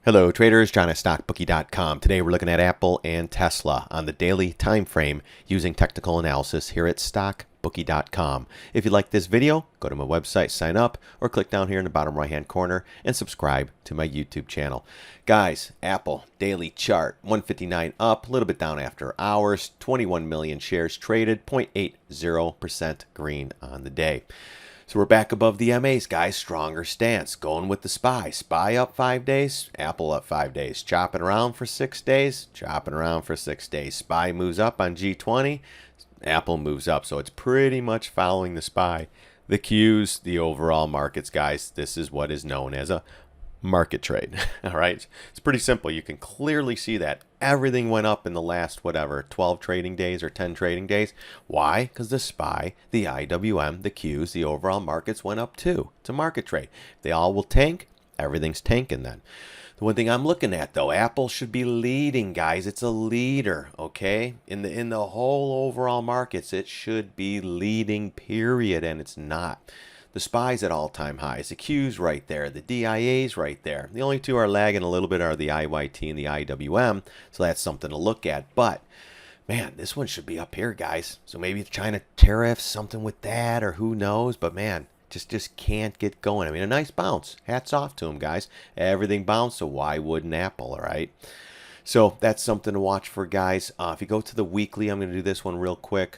Hello traders, John at StockBookie.com. Today we're looking at Apple and Tesla on the daily time frame using technical analysis here at StockBookie.com. If you like this video, go to my website, sign up, or click down here in the bottom right hand corner and subscribe to my YouTube channel. Guys, Apple daily chart 159 up, a little bit down after hours, 21 million shares traded, 0.80% green on the day. So we're back above the MAs, guys. Stronger stance. Going with the SPY. SPY up 5 days. Apple up 5 days. Chopping around for 6 days. Chopping around for 6 days. SPY moves up on G20. Apple moves up. So it's pretty much following the SPY. The Qs, the overall markets, guys. This is what is known as a market trade. All right. It's pretty simple. You can clearly see that everything went up in the last, 12 trading days or 10 trading days. Why? Because the SPY, the IWM, the Qs, the overall markets went up too. It's a market trade. They all will tank. Everything's tanking then. The one thing I'm looking at though, Apple should be leading, guys. It's a leader, okay? In the whole overall markets, it should be leading, period, and it's not. The SPY's at all-time highs. The Q's right there. The DIA's right there. The only two are lagging a little bit are the IYT and the IWM, so that's something to look at. But, man, this one should be up here, guys. So maybe China tariffs, something with that, or who knows. But, man, just can't get going. I mean, a nice bounce. Hats off to them, guys. Everything bounced, so why wouldn't Apple, all right? So that's something to watch for, guys. If you go to the weekly, I'm going to do this one real quick.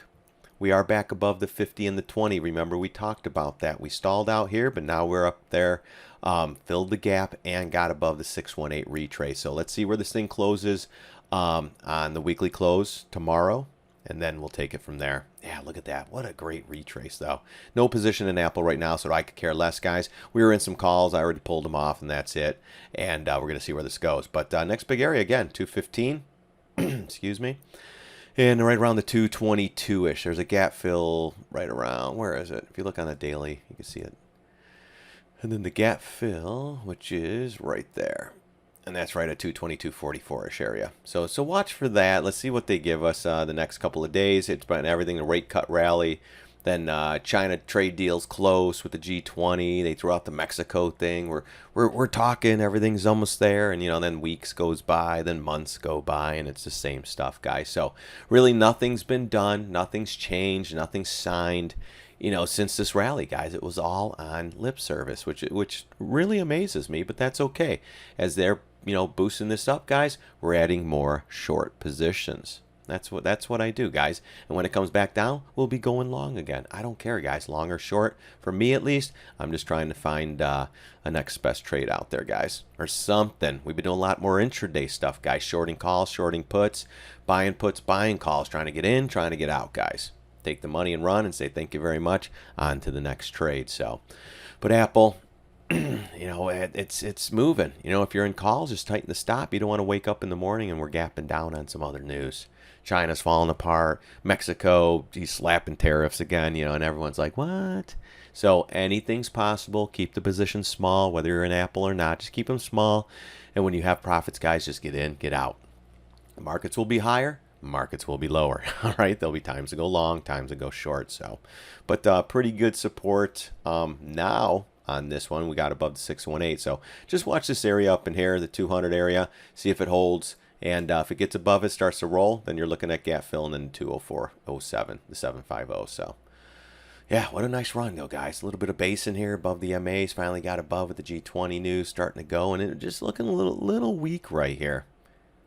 We are back above the 50 and the 20. Remember, we talked about that. We stalled out here, but now we're up there, filled the gap, and got above the 618 retrace. So let's see where this thing closes on the weekly close tomorrow, and then we'll take it from there. Yeah, look at that. What a great retrace, though. No position in Apple right now, so I could care less, guys. We were in some calls. I already pulled them off, and that's it. And we're going to see where this goes. But next big area, again, 215. Excuse me. And right around the 222-ish, there's a gap fill right around, where is it? If you look on the daily, you can see it. And then the gap fill, which is right there. And that's right at 222.44-ish area. So watch for that. Let's see what they give us the next couple of days. It's been everything, the rate cut rally. Then China trade deals close with the G20. They threw out the Mexico thing. We're talking. Everything's almost there. And, then weeks goes by. Then months go by. And it's the same stuff, guys. So really nothing's been done. Nothing's changed. Nothing's signed, since this rally, guys. It was all on lip service, which really amazes me. But that's okay. As they're, boosting this up, guys, we're adding more short positions. That's what I do, guys. And when it comes back down, we'll be going long again. I don't care, guys, long or short. For me, at least, I'm just trying to find a next best trade out there, guys, or something. We've been doing a lot more intraday stuff, guys. Shorting calls, shorting puts, buying calls, trying to get in, trying to get out, guys. Take the money and run and say thank you very much. On to the next trade. So, but Apple, it's moving. If you're in calls, just tighten the stop. You don't want to wake up in the morning and we're gapping down on some other news. China's falling apart. Mexico, he's slapping tariffs again, and everyone's like, what? So anything's possible. Keep the position small, whether you're in Apple or not. Just keep them small. And when you have profits, guys, just get in, get out. Markets will be higher. Markets will be lower. All right. There'll be times to go long, times to go short. So, but pretty good support now. On this one, we got above the 618. So just watch this area up in here, the 200 area, see if it holds. And if it gets above it, starts to roll, then you're looking at gap fill and then 204.07, the 750. So, yeah, what a nice run, though, guys. A little bit of base in here above the MAs. Finally got above with the G20 news starting to go. And it just looking a little weak right here.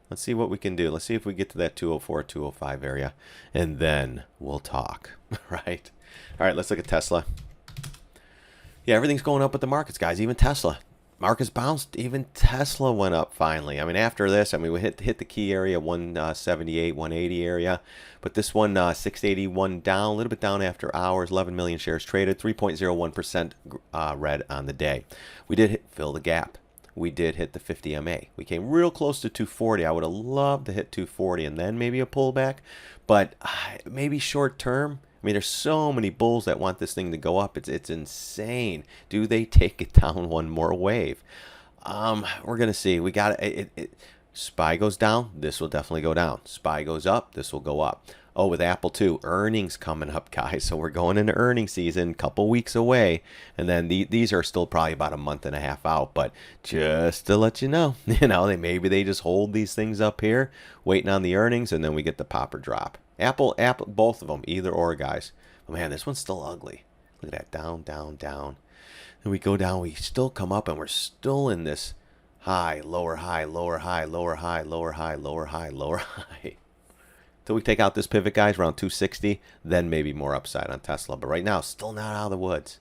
Let's see what we can do. Let's see if we get to that 204, 205 area. And then we'll talk, right? All right, let's look at Tesla. Yeah, everything's going up with the markets, guys. Even Tesla. Markets bounced. Even Tesla went up finally. I mean, after this, we hit the key area, 178, 180 area. But this one, 681 down, a little bit down after hours. 11 million shares traded, 3.01% red on the day. We did fill the gap. We did hit the 50 MA. We came real close to 240. I would have loved to hit 240 and then maybe a pullback. But maybe short term. There's so many bulls that want this thing to go up. It's insane. Do they take it down one more wave? We're going to see. We got it. SPY goes down. This will definitely go down. SPY goes up. This will go up. Oh, with Apple too, earnings coming up, guys. So we're going into earnings season, couple weeks away, and then these are still probably about a month and a half out. But just to let you know, maybe they just hold these things up here, waiting on the earnings, and then we get the pop or drop. Apple, both of them, either or, guys. But man, this one's still ugly. Look at that, down, down, down. And we go down, we still come up, and we're still in this high, lower high, lower high, lower high, lower high, lower high, lower high. Till we take out this pivot, guys, around 260, then maybe more upside on Tesla. But right now, still not out of the woods.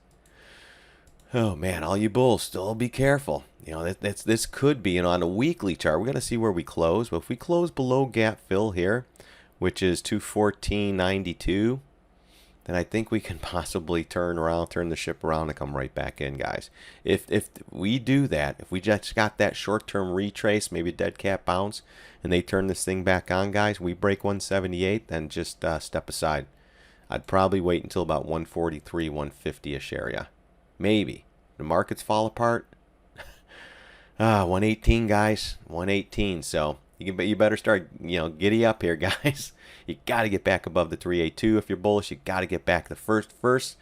Oh, man, all you bulls, still be careful. This could be, on a weekly chart. We're going to see where we close. But if we close below gap fill here, which is 214.92, then I think we can possibly turn the ship around and come right back in, guys. If we do that, if we just got that short-term retrace, maybe a dead cat bounce, and they turn this thing back on, guys, we break 178, then just step aside. I'd probably wait until about 143, 150-ish area. Maybe. The markets fall apart. 118, guys. 118. So you better start, giddy up here, guys. You got to get back above the 382 if you're bullish. You got to get back. The first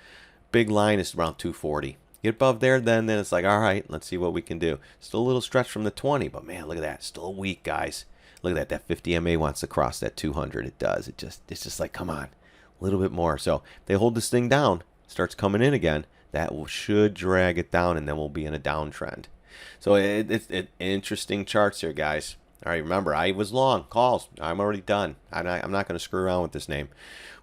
big line is around 240. Get above there, then it's like, all right, let's see what we can do. Still a little stretch from the 20, but man, look at that. Still weak, guys. Look at that. That 50 MA wants to cross that 200. It does. It's just like, come on, a little bit more. So if they hold this thing down, starts coming in again, that should drag it down, and then we'll be in a downtrend. So it's interesting charts here, guys. All right, remember, I was long. Calls. I'm already done. I'm not going to screw around with this name.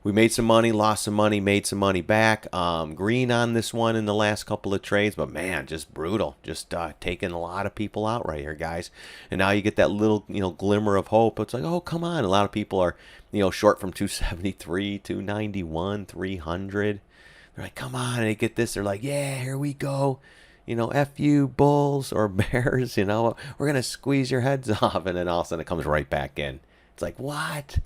We made some money, lost some money, made some money back. Green on this one in the last couple of trades, but man, just brutal. Just taking a lot of people out right here, guys. And now you get that little, glimmer of hope. It's like, oh, come on. A lot of people are, short from 273, 291, 300. They're like, come on. And they get this. They're like, yeah, here we go. F you bulls or bears, we're going to squeeze your heads off. And then all of a sudden it comes right back in. It's like, what?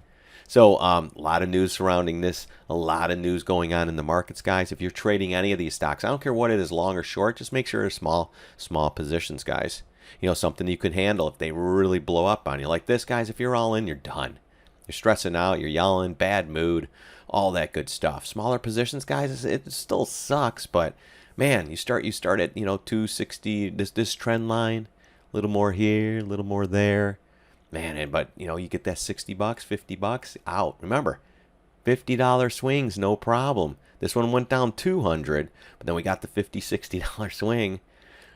So a lot of news surrounding this, a lot of news going on in the markets, guys. If you're trading any of these stocks, I don't care what it is, long or short, just make sure it's small positions, guys. Something you can handle if they really blow up on you. Like this, guys, if you're all in, you're done. You're stressing out, you're yelling, bad mood, all that good stuff. Smaller positions, guys, it still sucks, but man, you start at 260, this trend line, a little more here, a little more there, man. But you get that $60, $50 out. Remember, $50 swings, no problem. This one went down 200, but then we got the $50, $60 swing,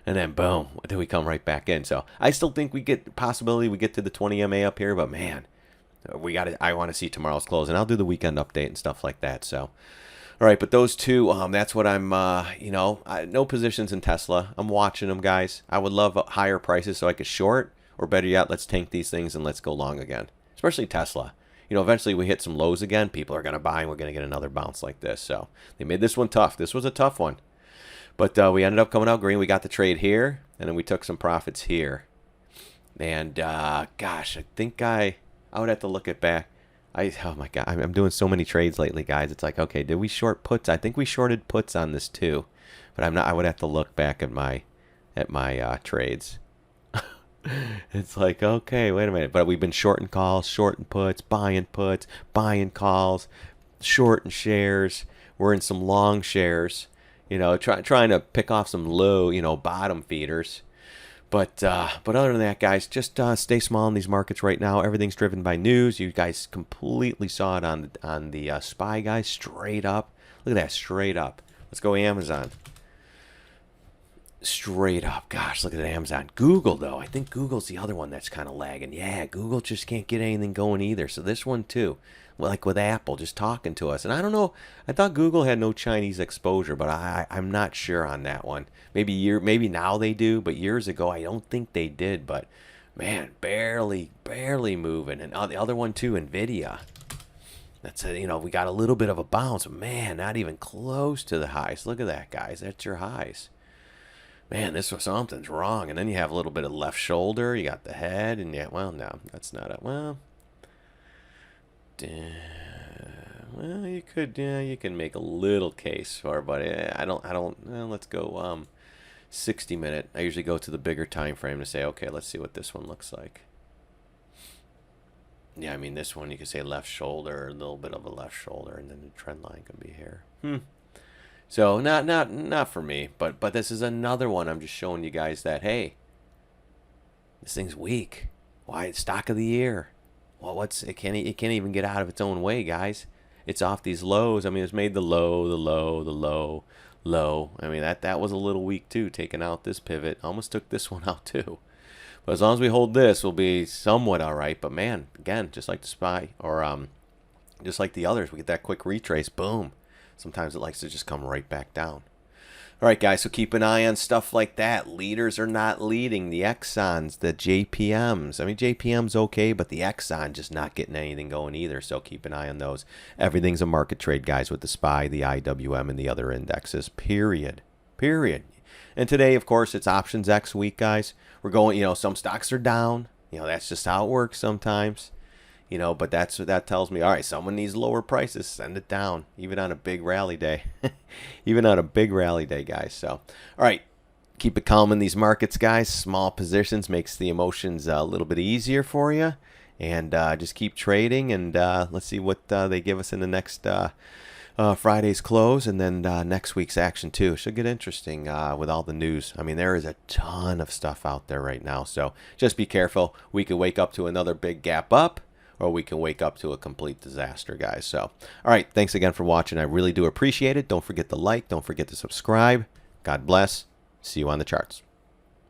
and then boom, then we come right back in. So I still think we get to the 20 MA up here, but man, I want to see tomorrow's close, and I'll do the weekend update and stuff like that. So. All right, but those two, that's what I'm, no positions in Tesla. I'm watching them, guys. I would love higher prices so I could short, or better yet, let's tank these things and let's go long again, especially Tesla. Eventually we hit some lows again. People are going to buy, and we're going to get another bounce like this. So they made this one tough. This was a tough one. But we ended up coming out green. We got the trade here, and then we took some profits here. And, gosh, I think I would have to look it back. Oh my God, I'm doing so many trades lately, guys. It's like, okay, did we short puts? I think we shorted puts on this too, but I'm not. I would have to look back at my trades. It's like, okay, wait a minute. But we've been shorting calls, shorting puts, buying calls, shorting shares. We're in some long shares. Trying to pick off some low, bottom feeders. But other than that, guys, just stay small in these markets right now. Everything's driven by news. You guys completely saw it on the SPY, guys, straight up. Look at that, straight up. Let's go Amazon. Straight up. Gosh, look at Amazon. Google, though. I think Google's the other one that's kind of lagging. Yeah, Google just can't get anything going either. So this one, too. Like with Apple, just talking to us. And I don't know. I thought Google had no Chinese exposure, but I'm not sure on that one. Maybe now they do, but years ago I don't think they did. But man, barely moving. And the other one too, Nvidia. That's we got a little bit of a bounce. Man, not even close to the highs. Look at that, guys. That's your highs. Man, something's wrong. And then you have a little bit of left shoulder. You got the head, and no, that's not it. Well, you could, you can make a little case for it, but I don't. Well, let's go 60 minute. I usually go to the bigger time frame to say, okay, let's see what this one looks like. Yeah, I mean, this one you could say left shoulder, a little bit of a left shoulder, and then the trend line could be here. So not for me, but this is another one. I'm just showing you guys that, hey, this thing's weak. Why? It's stock of the year. Well, it can't even get out of its own way, guys. It's off these lows. I mean, it's made the low, the low, the low, low. I mean, that was a little weak too, taking out this pivot. Almost took this one out too. But as long as we hold this, we'll be somewhat all right. But man, again, just like the SPY or just like the others, we get that quick retrace. Boom. Sometimes it likes to just come right back down. All right, guys, so keep an eye on stuff like that. Leaders are not leading. The Exxons, the JPMs. I mean, JPM's okay, but the Exxon just not getting anything going either, so keep an eye on those. Everything's a market trade, guys, with the SPY, the IWM, and the other indexes, period. And today, of course, it's Options X week, guys. We're going, some stocks are down. That's just how it works sometimes. But that tells me, all right, someone needs lower prices, send it down, even on a big rally day. Even on a big rally day, guys. So, all right, keep it calm in these markets, guys. Small positions makes the emotions a little bit easier for you. And just keep trading, and let's see what they give us in the next Friday's close, and then next week's action, too. Should get interesting with all the news. I mean, there is a ton of stuff out there right now, so just be careful. We could wake up to another big gap up, or we can wake up to a complete disaster, guys. So, all right, thanks again for watching. I really do appreciate it. Don't forget to like. Don't forget to subscribe. God bless. See you on the charts.